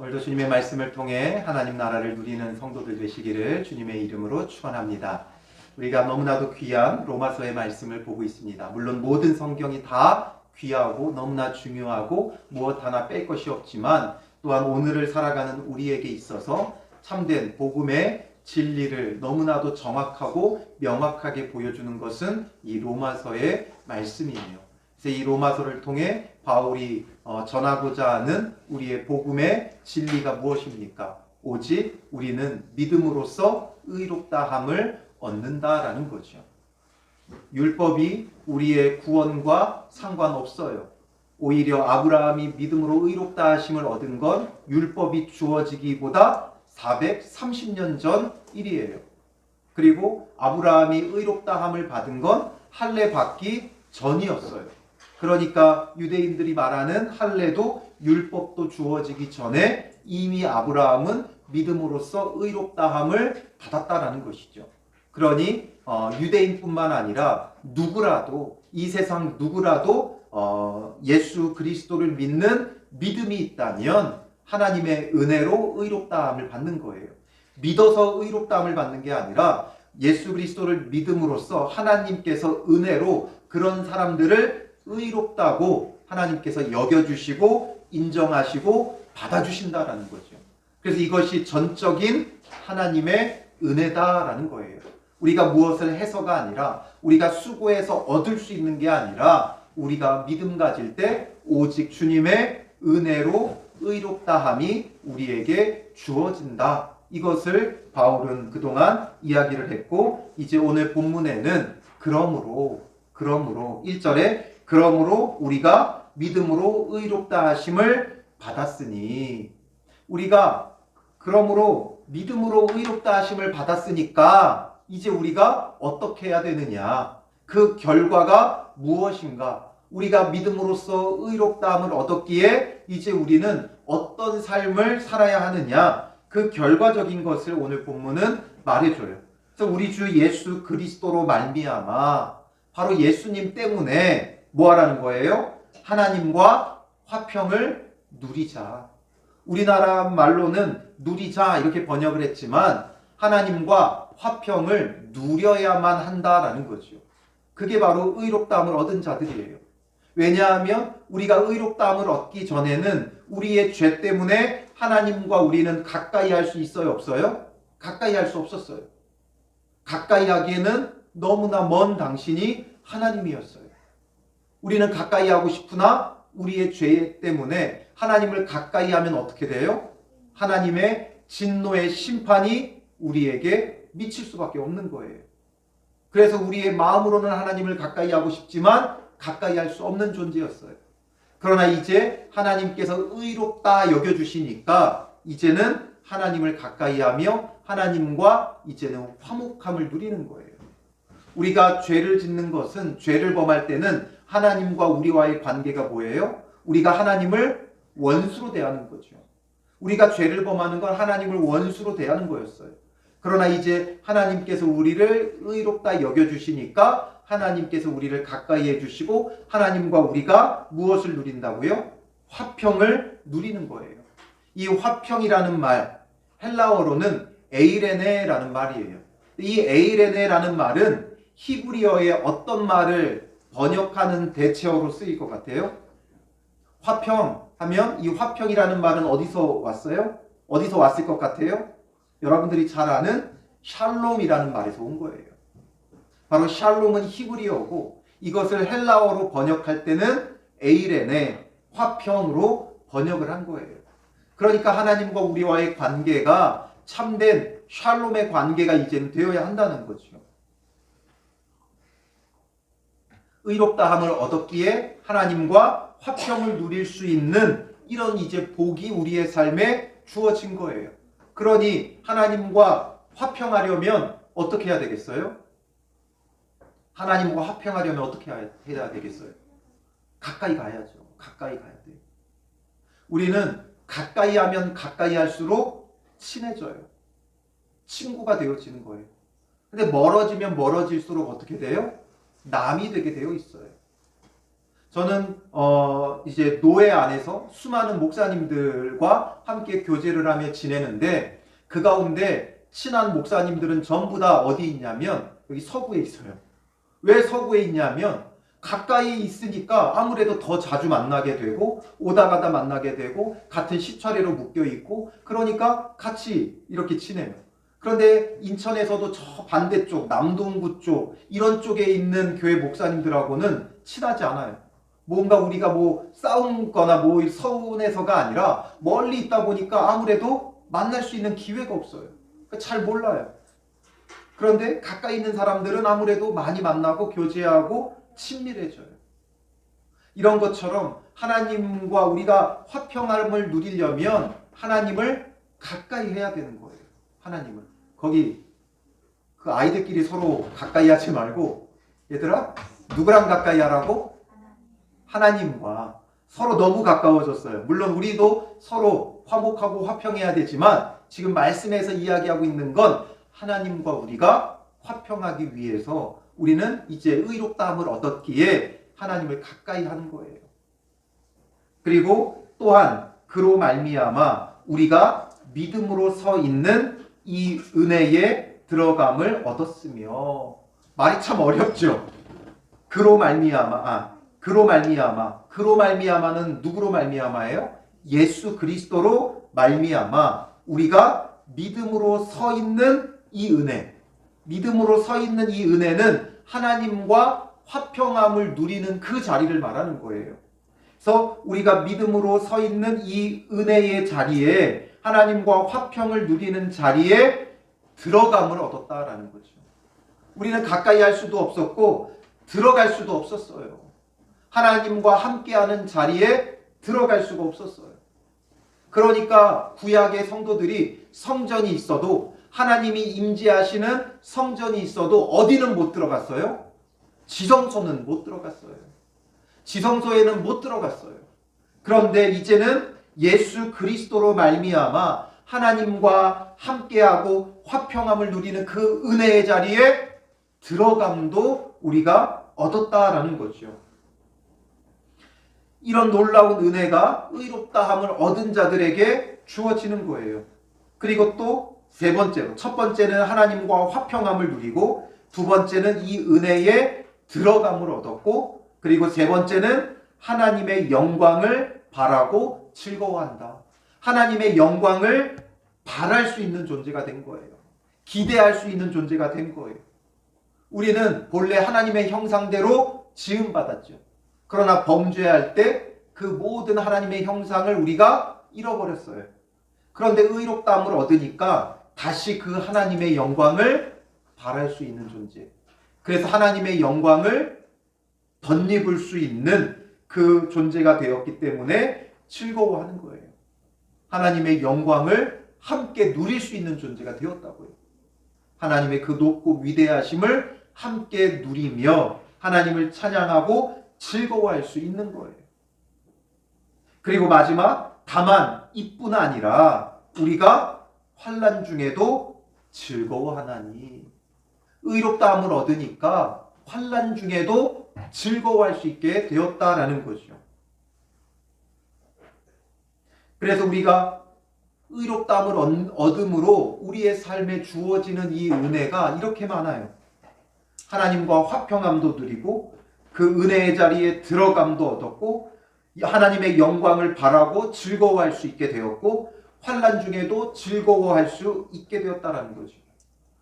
오늘도 주님의 말씀을 통해 하나님 나라를 누리는 성도들 되시기를 주님의 이름으로 축원합니다. 우리가 너무나도 귀한 로마서의 말씀을 보고 있습니다. 물론 모든 성경이 다 귀하고 너무나 중요하고 무엇 하나 뺄 것이 없지만 또한 오늘을 살아가는 우리에게 있어서 참된 복음의 진리를 너무나도 정확하고 명확하게 보여주는 것은 이 로마서의 말씀이에요. 그래서 이 로마서를 통해 바울이 전하고자 하는 우리의 복음의 진리가 무엇입니까? 오직 우리는 믿음으로써 의롭다함을 얻는다라는 거죠. 율법이 우리의 구원과 상관없어요. 오히려 아브라함이 믿음으로 의롭다 하심을 얻은 건 율법이 주어지기보다 430년 전 일이에요. 그리고 아브라함이 의롭다함을 받은 건 할례 받기 전이었어요. 그러니까 유대인들이 말하는 할례도 율법도 주어지기 전에 이미 아브라함은 믿음으로써 의롭다함을 받았다라는 것이죠. 그러니 유대인뿐만 아니라 누구라도 이 세상 누구라도 예수 그리스도를 믿는 믿음이 있다면 하나님의 은혜로 의롭다함을 받는 거예요. 믿어서 의롭다함을 받는 게 아니라 예수 그리스도를 믿음으로써 하나님께서 은혜로 그런 사람들을 의롭다고 하나님께서 여겨주시고 인정하시고 받아주신다라는 거죠. 그래서 이것이 전적인 하나님의 은혜다라는 거예요. 우리가 무엇을 해서가 아니라 우리가 수고해서 얻을 수 있는 게 아니라 우리가 믿음 가질 때 오직 주님의 은혜로 의롭다함이 우리에게 주어진다. 이것을 바울은 그동안 이야기를 했고 이제 오늘 본문에는 그러므로 1절에 그러므로 우리가 믿음으로 의롭다 하심을 받았으니 우리가 그러므로 믿음으로 의롭다 하심을 받았으니까 이제 우리가 어떻게 해야 되느냐? 그 결과가 무엇인가? 우리가 믿음으로써 의롭다함을 얻었기에 이제 우리는 어떤 삶을 살아야 하느냐? 그 결과적인 것을 오늘 본문은 말해줘요. 그래서 우리 주 예수 그리스도로 말미암아 바로 예수님 때문에 뭐 하라는 거예요? 하나님과 화평을 누리자. 우리나라 말로는 누리자 이렇게 번역을 했지만 하나님과 화평을 누려야만 한다라는 거죠. 그게 바로 의롭다함을 얻은 자들이에요. 왜냐하면 우리가 의롭다함을 얻기 전에는 우리의 죄 때문에 하나님과 우리는 가까이 할 수 있어요? 없어요? 가까이 할 수 없었어요. 가까이 하기에는 너무나 먼 당신이 하나님이었어요. 우리는 가까이 하고 싶으나 우리의 죄 때문에 하나님을 가까이 하면 어떻게 돼요? 하나님의 진노의 심판이 우리에게 미칠 수밖에 없는 거예요. 그래서 우리의 마음으로는 하나님을 가까이 하고 싶지만 가까이 할 수 없는 존재였어요. 그러나 이제 하나님께서 의롭다 여겨주시니까 이제는 하나님을 가까이 하며 하나님과 이제는 화목함을 누리는 거예요. 우리가 죄를 짓는 것은 죄를 범할 때는 하나님과 우리와의 관계가 뭐예요? 우리가 하나님을 원수로 대하는 거죠. 우리가 죄를 범하는 건 하나님을 원수로 대하는 거였어요. 그러나 이제 하나님께서 우리를 의롭다 여겨주시니까 하나님께서 우리를 가까이 해주시고 하나님과 우리가 무엇을 누린다고요? 화평을 누리는 거예요. 이 화평이라는 말, 헬라어로는 에이레네라는 말이에요. 이 에이레네라는 말은 히브리어의 어떤 말을 번역하는 대체어로 쓰일 것 같아요? 화평 하면 이 화평이라는 말은 어디서 왔어요? 어디서 왔을 것 같아요? 여러분들이 잘 아는 샬롬이라는 말에서 온 거예요. 바로 샬롬은 히브리어고 이것을 헬라어로 번역할 때는 에이레네, 화평으로 번역을 한 거예요. 그러니까 하나님과 우리와의 관계가 참된 샬롬의 관계가 이제는 되어야 한다는 거죠. 의롭다함을 얻었기에 하나님과 화평을 누릴 수 있는 이런 이제 복이 우리의 삶에 주어진 거예요. 그러니 하나님과 화평하려면 어떻게 해야 되겠어요? 하나님과 화평하려면 어떻게 해야 되겠어요? 가까이 가야죠. 가까이 가야 돼요. 우리는 가까이 하면 가까이 할수록 친해져요. 친구가 되어지는 거예요. 근데 멀어지면 멀어질수록 어떻게 돼요? 남이 되게 되어 있어요. 저는 이제 노회 안에서 수많은 목사님들과 함께 교제를 하며 지내는데 그 가운데 친한 목사님들은 전부 다 어디 있냐면 여기 서구에 있어요. 왜 서구에 있냐면 가까이 있으니까 아무래도 더 자주 만나게 되고 오다 가다 만나게 되고 같은 시차례로 묶여 있고 그러니까 같이 이렇게 지내요. 그런데 인천에서도 저 반대쪽 남동구 쪽 이런 쪽에 있는 교회 목사님들하고는 친하지 않아요. 뭔가 우리가 뭐 싸우거나 뭐 서운해서가 아니라 멀리 있다 보니까 아무래도 만날 수 있는 기회가 없어요. 잘 몰라요. 그런데 가까이 있는 사람들은 아무래도 많이 만나고 교제하고 친밀해져요. 이런 것처럼 하나님과 우리가 화평함을 누리려면 하나님을 가까이 해야 되는 거예요. 하나님을. 거기 그 아이들끼리 서로 가까이 하지 말고 얘들아 누구랑 가까이 하라고? 하나님과. 서로 너무 가까워졌어요. 물론 우리도 서로 화목하고 화평해야 되지만 지금 말씀에서 이야기하고 있는 건 하나님과 우리가 화평하기 위해서 우리는 이제 의롭다함을 얻었기에 하나님을 가까이 하는 거예요. 그리고 또한 그로 말미암아 우리가 믿음으로 서 있는 이 은혜에 들어감을 얻었으며. 말이 참 어렵죠. 그로 말미암아는 누구로 말미암아예요? 예수 그리스도로 말미암아 우리가 믿음으로 서 있는 이 은혜. 믿음으로 서 있는 이 은혜는 하나님과 화평함을 누리는 그 자리를 말하는 거예요. 그래서 우리가 믿음으로 서 있는 이 은혜의 자리에 하나님과 화평을 누리는 자리에 들어감을 얻었다라는 거죠. 우리는 가까이 할 수도 없었고 들어갈 수도 없었어요. 하나님과 함께하는 자리에 들어갈 수가 없었어요. 그러니까 구약의 성도들이 성전이 있어도 하나님이 임재하시는 성전이 있어도 어디는 못 들어갔어요? 지성소는 못 들어갔어요. 지성소에는 못 들어갔어요. 그런데 이제는 예수 그리스도로 말미암아 하나님과 함께하고 화평함을 누리는 그 은혜의 자리에 들어감도 우리가 얻었다라는 거죠. 이런 놀라운 은혜가 의롭다함을 얻은 자들에게 주어지는 거예요. 그리고 또 세 번째로, 첫 번째는 하나님과 화평함을 누리고 두 번째는 이 은혜에 들어감을 얻었고 그리고 세 번째는 하나님의 영광을 바라고 즐거워한다. 하나님의 영광을 바랄 수 있는 존재가 된 거예요. 기대할 수 있는 존재가 된 거예요. 우리는 본래 하나님의 형상대로 지음받았죠. 그러나 범죄할 때 그 모든 하나님의 형상을 우리가 잃어버렸어요. 그런데 의롭다함을 얻으니까 다시 그 하나님의 영광을 바랄 수 있는 존재. 그래서 하나님의 영광을 덧입을 수 있는 그 존재가 되었기 때문에 즐거워하는 거예요. 하나님의 영광을 함께 누릴 수 있는 존재가 되었다고요. 하나님의 그 높고 위대하심을 함께 누리며 하나님을 찬양하고 즐거워할 수 있는 거예요. 그리고 마지막, 다만 이뿐 아니라 우리가 환난 중에도 즐거워하나니. 의롭다함을 얻으니까 환난 중에도 즐거워할 수 있게 되었다라는 거죠. 그래서 우리가 의롭다함을 얻음으로 우리의 삶에 주어지는 이 은혜가 이렇게 많아요. 하나님과 화평함도 누리고 그 은혜의 자리에 들어감도 얻었고 하나님의 영광을 바라고 즐거워할 수 있게 되었고 환난 중에도 즐거워할 수 있게 되었다라는 거죠.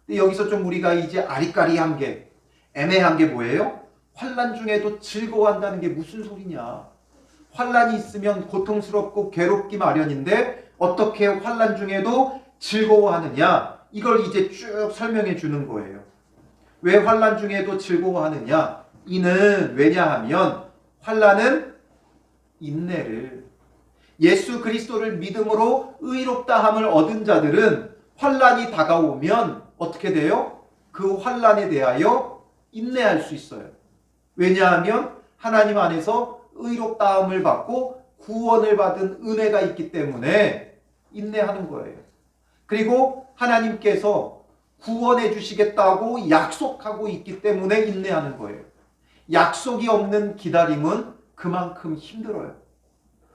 근데 여기서 좀 우리가 이제 아리까리한 게, 애매한 게 뭐예요? 환난 중에도 즐거워한다는 게 무슨 소리냐? 환난이 있으면 고통스럽고 괴롭기 마련인데 어떻게 환난 중에도 즐거워하느냐? 이걸 이제 쭉 설명해 주는 거예요. 왜 환난 중에도 즐거워하느냐? 이는 왜냐하면 환난은 인내를, 예수 그리스도를 믿음으로 의롭다함을 얻은 자들은 환난이 다가오면 어떻게 돼요? 그 환난에 대하여 인내할 수 있어요. 왜냐하면 하나님 안에서 의롭다함을 받고 구원을 받은 은혜가 있기 때문에 인내하는 거예요. 그리고 하나님께서 구원해 주시겠다고 약속하고 있기 때문에 인내하는 거예요. 약속이 없는 기다림은 그만큼 힘들어요.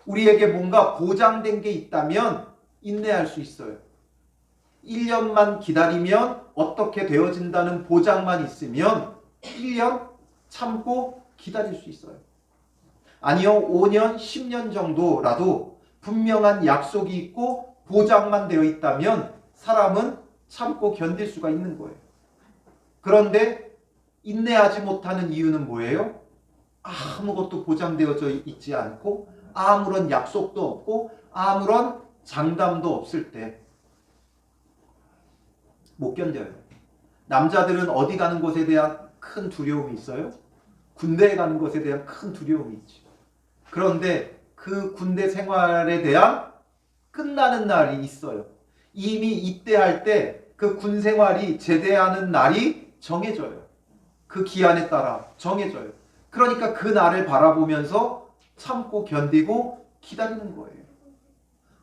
우리에게 뭔가 보장된 게 있다면 인내할 수 있어요. 1년만 기다리면 어떻게 되어진다는 보장만 있으면 1년 참고 기다릴 수 있어요. 아니요, 5년, 10년 정도라도 분명한 약속이 있고 보장만 되어 있다면 사람은 참고 견딜 수가 있는 거예요. 그런데 인내하지 못하는 이유는 뭐예요? 아무것도 보장되어져 있지 않고 아무런 약속도 없고 아무런 장담도 없을 때 못 견뎌요. 남자들은 어디 가는 것에 대한 큰 두려움이 있어요? 군대에 가는 것에 대한 큰 두려움이 있지. 그런데 그 군대 생활에 대한 끝나는 날이 있어요. 이미 입대할 때 그 군 생활이 제대하는 날이 정해져요. 그 기한에 따라 정해져요. 그러니까 그 날을 바라보면서 참고 견디고 기다리는 거예요.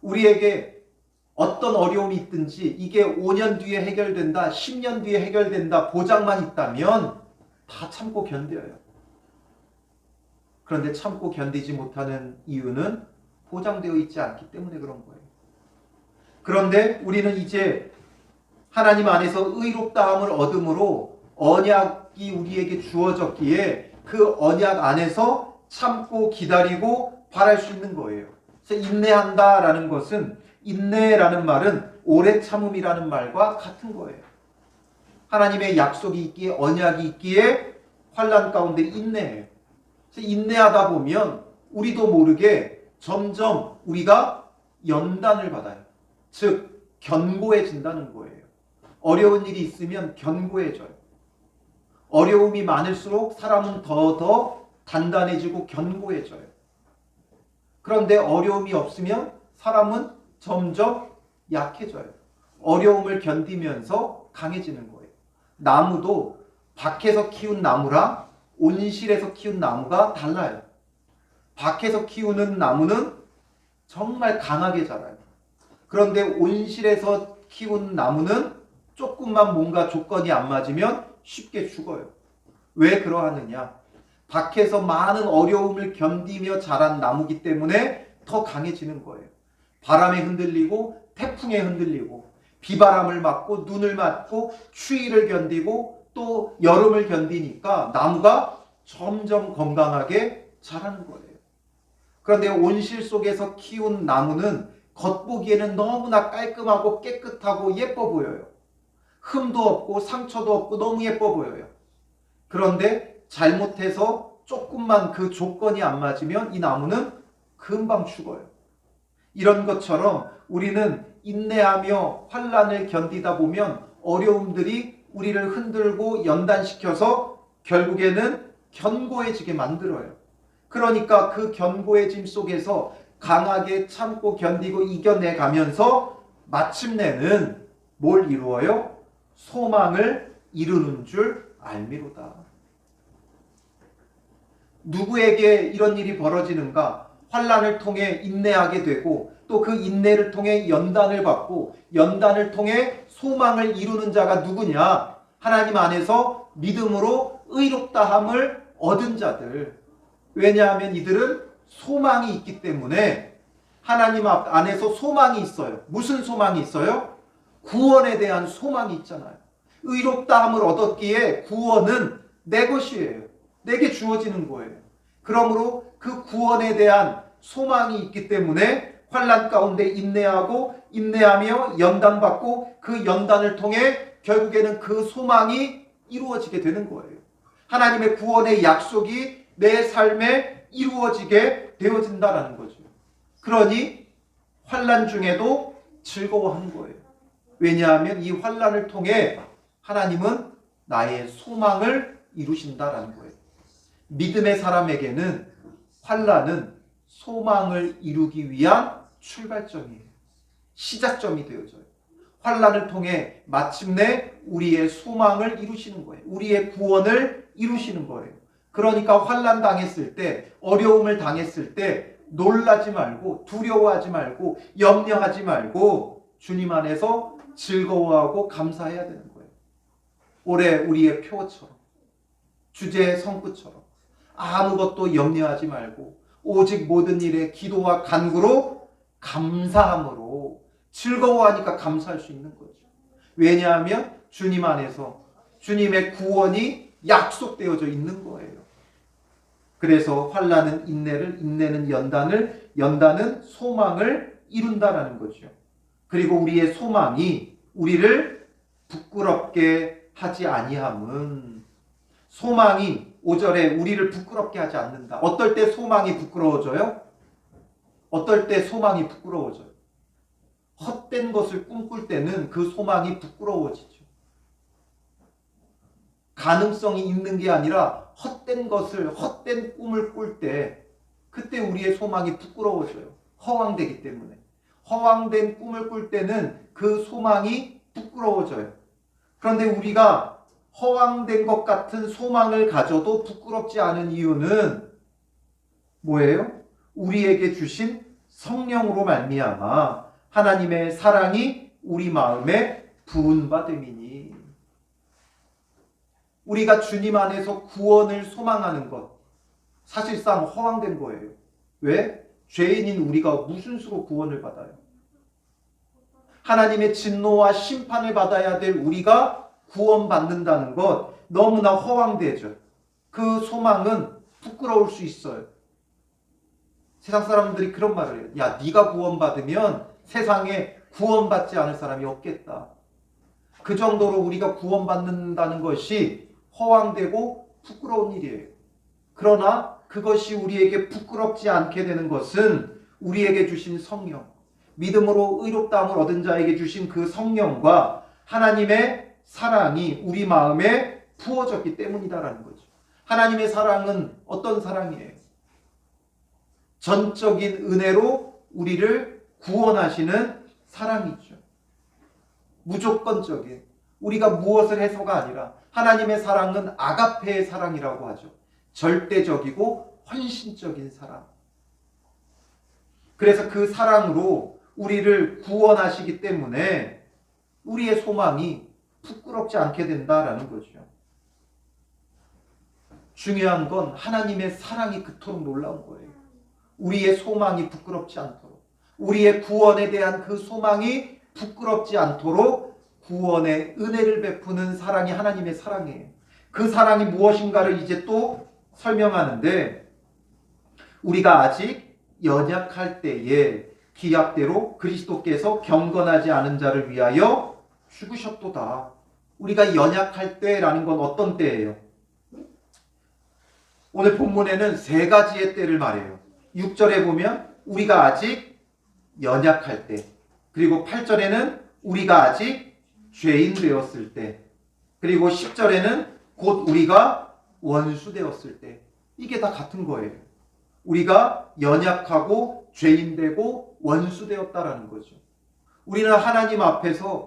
우리에게 어떤 어려움이 있든지 이게 5년 뒤에 해결된다, 10년 뒤에 해결된다 보장만 있다면 다 참고 견뎌요. 그런데 참고 견디지 못하는 이유는 보장되어 있지 않기 때문에 그런 거예요. 그런데 우리는 이제 하나님 안에서 의롭다함을 얻음으로 언약이 우리에게 주어졌기에 그 언약 안에서 참고 기다리고 바랄 수 있는 거예요. 그래서 인내한다라는 것은, 인내라는 말은 오래 참음이라는 말과 같은 거예요. 하나님의 약속이 있기에, 언약이 있기에 환난 가운데 인내해요. 그래서 인내하다 보면 우리도 모르게 점점 우리가 연단을 받아요. 즉 견고해진다는 거예요. 어려운 일이 있으면 견고해져요. 어려움이 많을수록 사람은 더 단단해지고 견고해져요. 그런데 어려움이 없으면 사람은 점점 약해져요. 어려움을 견디면서 강해지는 거예요. 나무도 밖에서 키운 나무랑 온실에서 키운 나무가 달라요. 밖에서 키우는 나무는 정말 강하게 자라요. 그런데 온실에서 키운 나무는 조금만 뭔가 조건이 안 맞으면 쉽게 죽어요. 왜 그러하느냐? 밖에서 많은 어려움을 견디며 자란 나무기 때문에 더 강해지는 거예요. 바람에 흔들리고 태풍에 흔들리고 비바람을 맞고 눈을 맞고 추위를 견디고 또 여름을 견디니까 나무가 점점 건강하게 자라는 거예요. 그런데 온실 속에서 키운 나무는 겉보기에는 너무나 깔끔하고 깨끗하고 예뻐 보여요. 흠도 없고 상처도 없고 너무 예뻐 보여요. 그런데 잘못해서 조금만 그 조건이 안 맞으면 이 나무는 금방 죽어요. 이런 것처럼 우리는 인내하며 환난을 견디다 보면 어려움들이 우리를 흔들고 연단시켜서 결국에는 견고해지게 만들어요. 그러니까 그 견고해짐 속에서 강하게 참고 견디고 이겨내가면서 마침내는 뭘 이루어요? 소망을 이루는 줄 알미로다. 누구에게 이런 일이 벌어지는가? 환난을 통해 인내하게 되고 또 그 인내를 통해 연단을 받고 연단을 통해 소망을 이루는 자가 누구냐? 하나님 안에서 믿음으로 의롭다함을 얻은 자들. 왜냐하면 이들은 소망이 있기 때문에 하나님 안에서 소망이 있어요. 무슨 소망이 있어요? 구원에 대한 소망이 있잖아요. 의롭다함을 얻었기에 구원은 내 것이에요. 내게 주어지는 거예요. 그러므로 그 구원에 대한 소망이 있기 때문에 환난 가운데 인내하고 인내하며 연단받고 그 연단을 통해 결국에는 그 소망이 이루어지게 되는 거예요. 하나님의 구원의 약속이 내 삶에 이루어지게 되어진다는 거죠. 그러니 환난 중에도 즐거워하는 거예요. 왜냐하면 이 환난을 통해 하나님은 나의 소망을 이루신다라는 거예요. 믿음의 사람에게는 환난은 소망을 이루기 위한 출발점이에요. 시작점이 되어져요. 환난을 통해 마침내 우리의 소망을 이루시는 거예요. 우리의 구원을 이루시는 거예요. 그러니까 환난 당했을 때, 어려움을 당했을 때 놀라지 말고 두려워하지 말고 염려하지 말고 주님 안에서 즐거워하고 감사해야 되는 거예요. 올해 우리의 표처럼, 주제의 성구처럼 아무것도 염려하지 말고 오직 모든 일에 기도와 간구로 감사함으로 즐거워하니까 감사할 수 있는 거죠. 왜냐하면 주님 안에서 주님의 구원이 약속되어져 있는 거예요. 그래서 환난은 인내를, 인내는 연단을, 연단은 소망을 이룬다라는 거죠. 그리고 우리의 소망이 우리를 부끄럽게 하지 아니함은, 소망이 5절에 우리를 부끄럽게 하지 않는다. 어떨 때 소망이 부끄러워져요? 어떨 때 소망이 부끄러워져요? 헛된 것을 꿈꿀 때는 그 소망이 부끄러워지죠. 가능성이 있는 게 아니라 헛된 것을, 헛된 꿈을 꿀 때 그때 우리의 소망이 부끄러워져요. 허황되기 때문에. 허황된 꿈을 꿀 때는 그 소망이 부끄러워져요. 그런데 우리가 허황된 것 같은 소망을 가져도 부끄럽지 않은 이유는 뭐예요? 우리에게 주신 성령으로 말미암아 하나님의 사랑이 우리 마음에 부은 바 됨이니. 우리가 주님 안에서 구원을 소망하는 것, 사실상 허황된 거예요. 왜? 죄인인 우리가 무슨 수로 구원을 받아요? 하나님의 진노와 심판을 받아야 될 우리가 구원받는다는 것, 너무나 허황되죠. 그 소망은 부끄러울 수 있어요. 세상 사람들이 그런 말을 해요. 야, 네가 구원받으면 세상에 구원받지 않을 사람이 없겠다. 그 정도로 우리가 구원받는다는 것이 허황되고 부끄러운 일이에요. 그러나 그것이 우리에게 부끄럽지 않게 되는 것은 우리에게 주신 성령, 믿음으로 의롭다함을 얻은 자에게 주신 그 성령과 하나님의 사랑이 우리 마음에 부어졌기 때문이다라는 거죠. 하나님의 사랑은 어떤 사랑이에요? 전적인 은혜로 우리를 구원하시는 사랑이죠. 무조건적인, 우리가 무엇을 해서가 아니라 하나님의 사랑은 아가페의 사랑이라고 하죠. 절대적이고 헌신적인 사랑. 그래서 그 사랑으로 우리를 구원하시기 때문에 우리의 소망이 부끄럽지 않게 된다라는 거죠. 중요한 건 하나님의 사랑이 그토록 놀라운 거예요. 우리의 소망이 부끄럽지 않도록, 우리의 구원에 대한 그 소망이 부끄럽지 않도록 구원의 은혜를 베푸는 사랑이 하나님의 사랑이에요. 그 사랑이 무엇인가를 이제 또 설명하는데, 우리가 아직 연약할 때에 기약대로 그리스도께서 경건하지 않은 자를 위하여 죽으셨도다. 우리가 연약할 때라는 건 어떤 때예요? 오늘 본문에는 세 가지의 때를 말해요. 6절에 보면 우리가 아직 연약할 때, 그리고 8절에는 우리가 아직 죄인 되었을 때, 그리고 10절에는 곧 우리가 원수 되었을 때. 이게 다 같은 거예요. 우리가 연약하고 죄인 되고 원수 되었다라는 거죠. 우리는 하나님 앞에서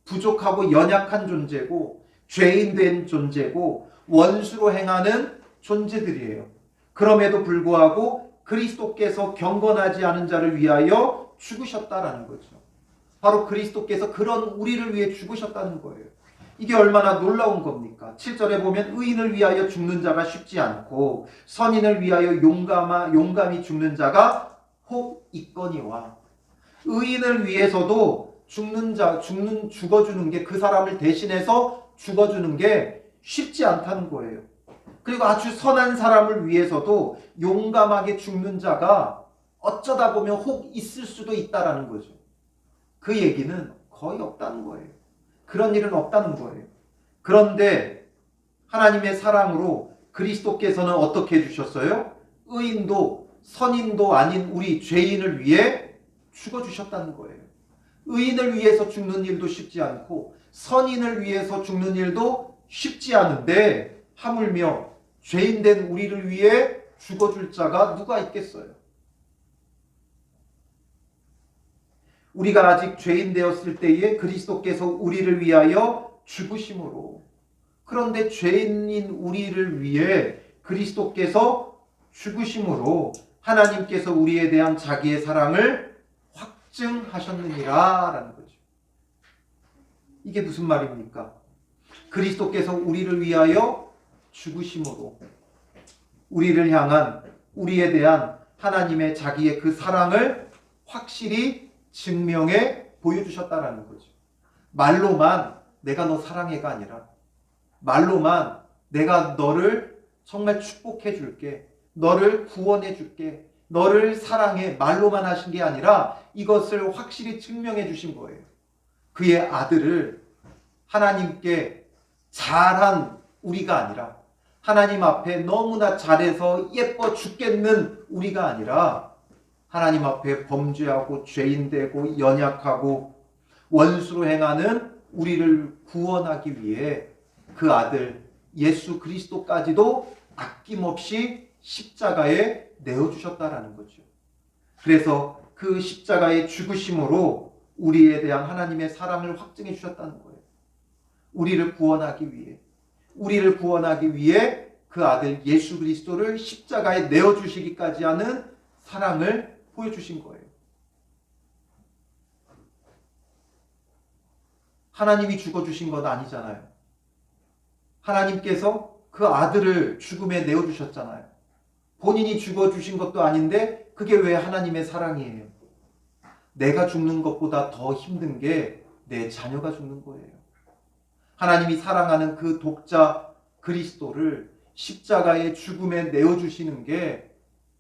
부족하고 연약한 존재고 죄인 된 존재고 원수로 행하는 존재들이에요. 그럼에도 불구하고 그리스도께서 경건하지 않은 자를 위하여 죽으셨다라는 거죠. 바로 그리스도께서 그런 우리를 위해 죽으셨다는 거예요. 이게 얼마나 놀라운 겁니까? 7절에 보면 의인을 위하여 죽는 자가 쉽지 않고 선인을 위하여 용감히 죽는 자가 혹 있거니와. 의인을 위해서도 죽어주는 게, 그 사람을 대신해서 죽어주는 게 쉽지 않다는 거예요. 그리고 아주 선한 사람을 위해서도 용감하게 죽는 자가 어쩌다 보면 혹 있을 수도 있다라는 거죠. 그 얘기는 거의 없다는 거예요. 그런 일은 없다는 거예요. 그런데 하나님의 사랑으로 그리스도께서는 어떻게 해주셨어요? 의인도 선인도 아닌 우리 죄인을 위해 죽어주셨다는 거예요. 의인을 위해서 죽는 일도 쉽지 않고 선인을 위해서 죽는 일도 쉽지 않은데 하물며 죄인된 우리를 위해 죽어줄 자가 누가 있겠어요? 우리가 아직 죄인 되었을 때에 그리스도께서 우리를 위하여 죽으심으로, 그런데 죄인인 우리를 위해 그리스도께서 죽으심으로 하나님께서 우리에 대한 자기의 사랑을 확증하셨느니라 라는 거죠. 이게 무슨 말입니까? 그리스도께서 우리를 위하여 죽으심으로, 우리를 향한, 우리에 대한 하나님의 자기의 그 사랑을 확실히 증명해 보여주셨다라는 거죠. 말로만 내가 너 사랑해가 아니라, 말로만 내가 너를 정말 축복해 줄게, 너를 구원해 줄게, 너를 사랑해, 말로만 하신 게 아니라 이것을 확실히 증명해 주신 거예요. 그의 아들을 하나님께 잘한 우리가 아니라, 하나님 앞에 너무나 잘해서 예뻐 죽겠는 우리가 아니라, 하나님 앞에 범죄하고 죄인되고 연약하고 원수로 행하는 우리를 구원하기 위해 그 아들 예수 그리스도까지도 아낌없이 십자가에 내어주셨다라는 거죠. 그래서 그 십자가의 죽으심으로 우리에 대한 하나님의 사랑을 확증해 주셨다는 거예요. 우리를 구원하기 위해 그 아들 예수 그리스도를 십자가에 내어주시기까지 하는 사랑을 보여주신 거예요. 하나님이 죽어주신 것 아니잖아요. 하나님께서 그 아들을 죽음에 내어주셨잖아요. 본인이 죽어주신 것도 아닌데 그게 왜 하나님의 사랑이에요? 내가 죽는 것보다 더 힘든 게 내 자녀가 죽는 거예요. 하나님이 사랑하는 그 독자 그리스도를 십자가의 죽음에 내어주시는 게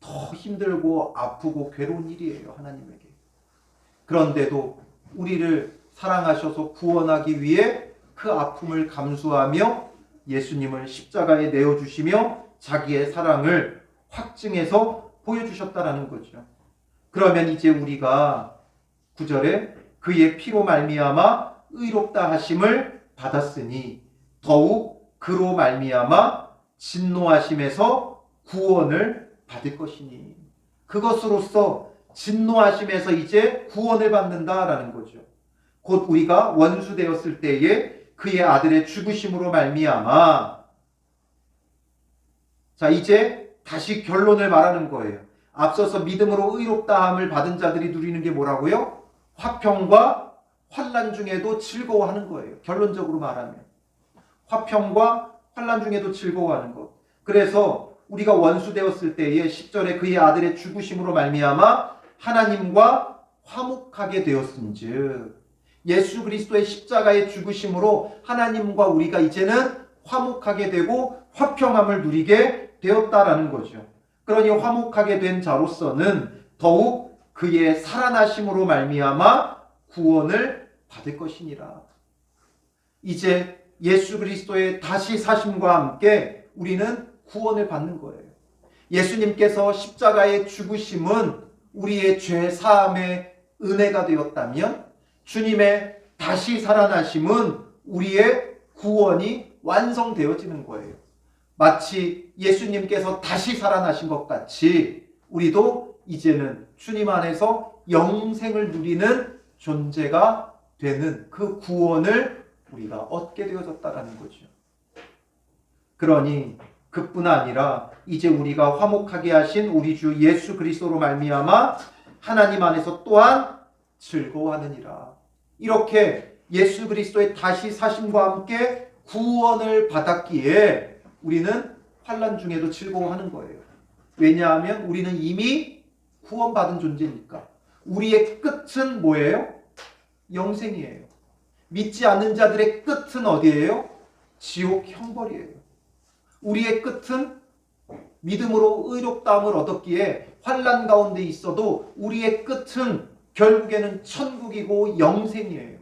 더 힘들고 아프고 괴로운 일이에요, 하나님에게. 그런데도 우리를 사랑하셔서 구원하기 위해 그 아픔을 감수하며 예수님을 십자가에 내어주시며 자기의 사랑을 확증해서 보여주셨다라는 거죠. 그러면 이제 우리가 9절에 그의 피로 말미암아 의롭다 하심을 받았으니 더욱 그로 말미암아 진노하심에서 구원을 받을 것이니, 그것으로서 진노하심에서 이제 구원을 받는다라는 거죠. 곧 우리가 원수 되었을 때에 그의 아들의 죽으심으로 말미암아, 자 이제 다시 결론을 말하는 거예요. 앞서서 믿음으로 의롭다함을 받은 자들이 누리는 게 뭐라고요? 화평과 환난 중에도 즐거워하는 거예요. 결론적으로 말하면 화평과 환난 중에도 즐거워하는 것. 그래서 우리가 원수 되었을 때에 10절에 그의 아들의 죽으심으로 말미암아 하나님과 화목하게 되었은즉, 예수 그리스도의 십자가의 죽으심으로 하나님과 우리가 이제는 화목하게 되고 화평함을 누리게 되었다라는 거죠. 그러니 화목하게 된 자로서는 더욱 그의 살아나심으로 말미암아 구원을 받을 것이니라. 이제 예수 그리스도의 다시 사심과 함께 우리는 구원을 받는 거예요. 예수님께서 십자가의 죽으심은 우리의 죄 사함의 은혜가 되었다면, 주님의 다시 살아나심은 우리의 구원이 완성되어지는 거예요. 마치 예수님께서 다시 살아나신 것 같이 우리도 이제는 주님 안에서 영생을 누리는 존재가 되는 그 구원을 우리가 얻게 되어졌다는 거죠. 그러니 그뿐 아니라 이제 우리가 화목하게 하신 우리 주 예수 그리스도로 말미암아 하나님 안에서 또한 즐거워하느니라. 이렇게 예수 그리스도의 다시 사심과 함께 구원을 받았기에 우리는 환난 중에도 즐거워하는 거예요. 왜냐하면 우리는 이미 구원받은 존재니까. 우리의 끝은 뭐예요? 영생이에요. 믿지 않는 자들의 끝은 어디예요? 지옥 형벌이에요. 우리의 끝은 믿음으로 의롭다함을 얻었기에 환난 가운데 있어도 우리의 끝은 결국에는 천국이고 영생이에요.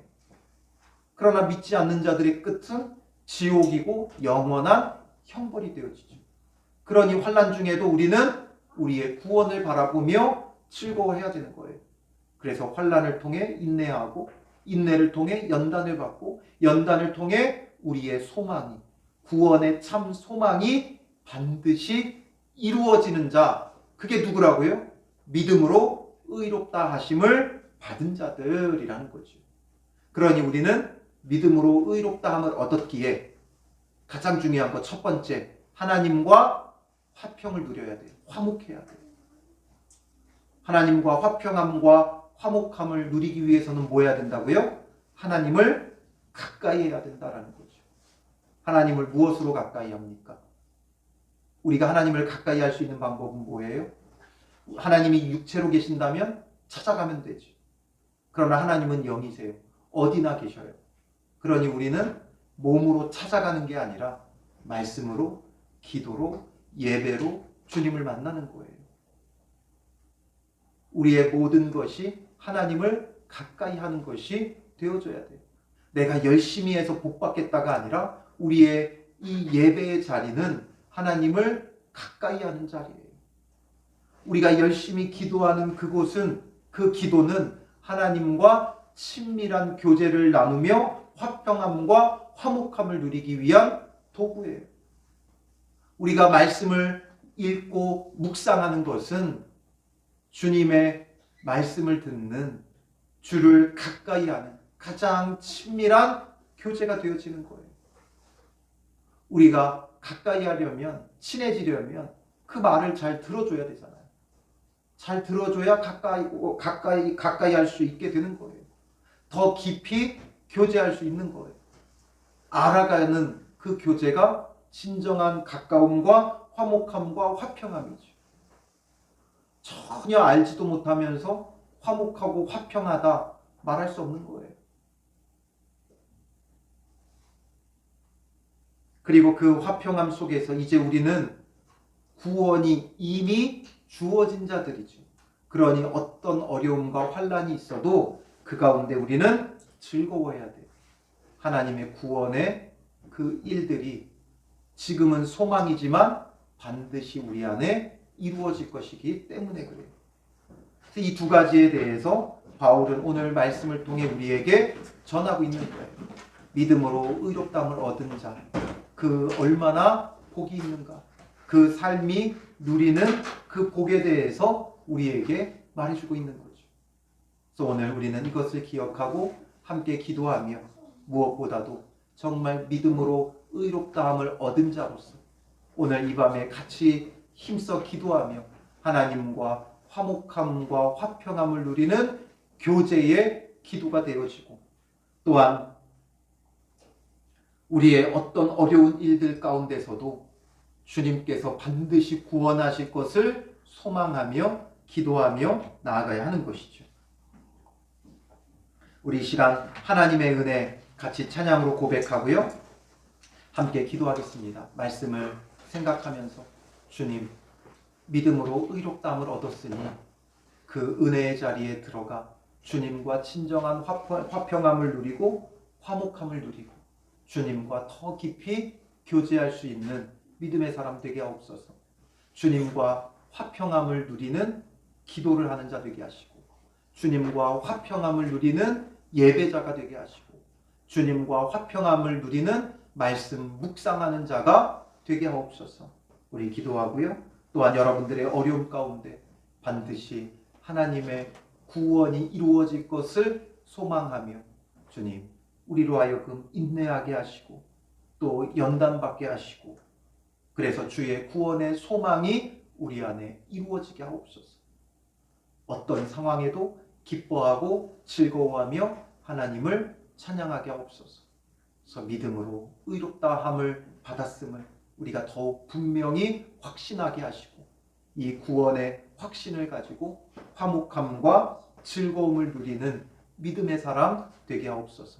그러나 믿지 않는 자들의 끝은 지옥이고 영원한 형벌이 되어지죠. 그러니 환난 중에도 우리는 우리의 구원을 바라보며 즐거워해야 되는 거예요. 그래서 환난을 통해 인내하고, 인내를 통해 연단을 받고, 연단을 통해 우리의 소망이, 구원의 참 소망이 반드시 이루어지는 자, 그게 누구라고요? 믿음으로 의롭다 하심을 받은 자들이라는 거죠. 그러니 우리는 믿음으로 의롭다함을 얻었기에 가장 중요한 것 첫 번째, 하나님과 화평을 누려야 돼요. 화목해야 돼요. 하나님과 화평함과 화목함을 누리기 위해서는 뭐 해야 된다고요? 하나님을 가까이 해야 된다라는 거죠. 하나님을 무엇으로 가까이 합니까? 우리가 하나님을 가까이 할 수 있는 방법은 뭐예요? 하나님이 육체로 계신다면 찾아가면 되지. 그러나 하나님은 영이세요. 어디나 계셔요. 그러니 우리는 몸으로 찾아가는 게 아니라 말씀으로, 기도로, 예배로 주님을 만나는 거예요. 우리의 모든 것이 하나님을 가까이 하는 것이 되어줘야 돼요. 내가 열심히 해서 복 받겠다가 아니라 우리의 이 예배의 자리는 하나님을 가까이 하는 자리예요. 우리가 열심히 기도하는 그곳은, 그 기도는 하나님과 친밀한 교제를 나누며 화평함과 화목함을 누리기 위한 도구예요. 우리가 말씀을 읽고 묵상하는 것은 주님의 말씀을 듣는, 주를 가까이 하는 가장 친밀한 교제가 되어지는 거예요. 우리가 가까이 하려면, 친해지려면 그 말을 잘 들어줘야 되잖아요. 잘 들어줘야 가까이 할 수 있게 되는 거예요. 더 깊이 교제할 수 있는 거예요. 알아가는 그 교제가 진정한 가까움과 화목함과 화평함이죠. 전혀 알지도 못하면서 화목하고 화평하다 말할 수 없는 거예요. 그리고 그 화평함 속에서 이제 우리는 구원이 이미 주어진 자들이죠. 그러니 어떤 어려움과 환난이 있어도 그 가운데 우리는 즐거워해야 돼요. 하나님의 구원의 그 일들이 지금은 소망이지만 반드시 우리 안에 이루어질 것이기 때문에 그래요. 이 두 가지에 대해서 바울은 오늘 말씀을 통해 우리에게 전하고 있는 거예요. 믿음으로 의롭다함을 얻은 자, 그 얼마나 복이 있는가, 그 삶이 누리는 그 복에 대해서 우리에게 말해주고 있는 거죠. 그래서 오늘 우리는 이것을 기억하고 함께 기도하며 무엇보다도 정말 믿음으로 의롭다함을 얻은 자로서 오늘 이 밤에 같이 힘써 기도하며 하나님과 화목함과 화평함을 누리는 교제의 기도가 되어지고, 또한 우리의 어떤 어려운 일들 가운데서도 주님께서 반드시 구원하실 것을 소망하며 기도하며 나아가야 하는 것이죠. 우리 이 시간 하나님의 은혜 같이 찬양으로 고백하고요, 함께 기도하겠습니다. 말씀을 생각하면서 주님, 믿음으로 의롭다함을 얻었으니 그 은혜의 자리에 들어가 주님과 진정한 화평함을 누리고 화목함을 누리고 주님과 더 깊이 교제할 수 있는 믿음의 사람 되게 하옵소서. 주님과 화평함을 누리는 기도를 하는 자 되게 하시고, 주님과 화평함을 누리는 예배자가 되게 하시고, 주님과 화평함을 누리는 말씀 묵상하는 자가 되게 하옵소서. 우리 기도하고요, 또한 여러분들의 어려움 가운데 반드시 하나님의 구원이 이루어질 것을 소망하며 주님, 우리로 하여금 인내하게 하시고 또 연단받게 하시고, 그래서 주의 구원의 소망이 우리 안에 이루어지게 하옵소서. 어떤 상황에도 기뻐하고 즐거워하며 하나님을 찬양하게 하옵소서. 그래서 믿음으로 의롭다함을 받았음을 우리가 더욱 분명히 확신하게 하시고, 이 구원의 확신을 가지고 화목함과 즐거움을 누리는 믿음의 사람 되게 하옵소서.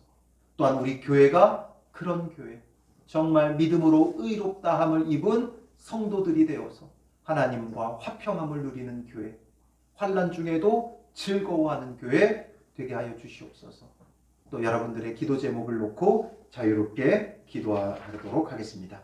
또한 우리 교회가 그런 교회, 정말 믿음으로 의롭다함을 입은 성도들이 되어서 하나님과 화평함을 누리는 교회, 환난 중에도 즐거워하는 교회 되게 하여 주시옵소서. 또 여러분들의 기도 제목을 놓고 자유롭게 기도하도록 하겠습니다.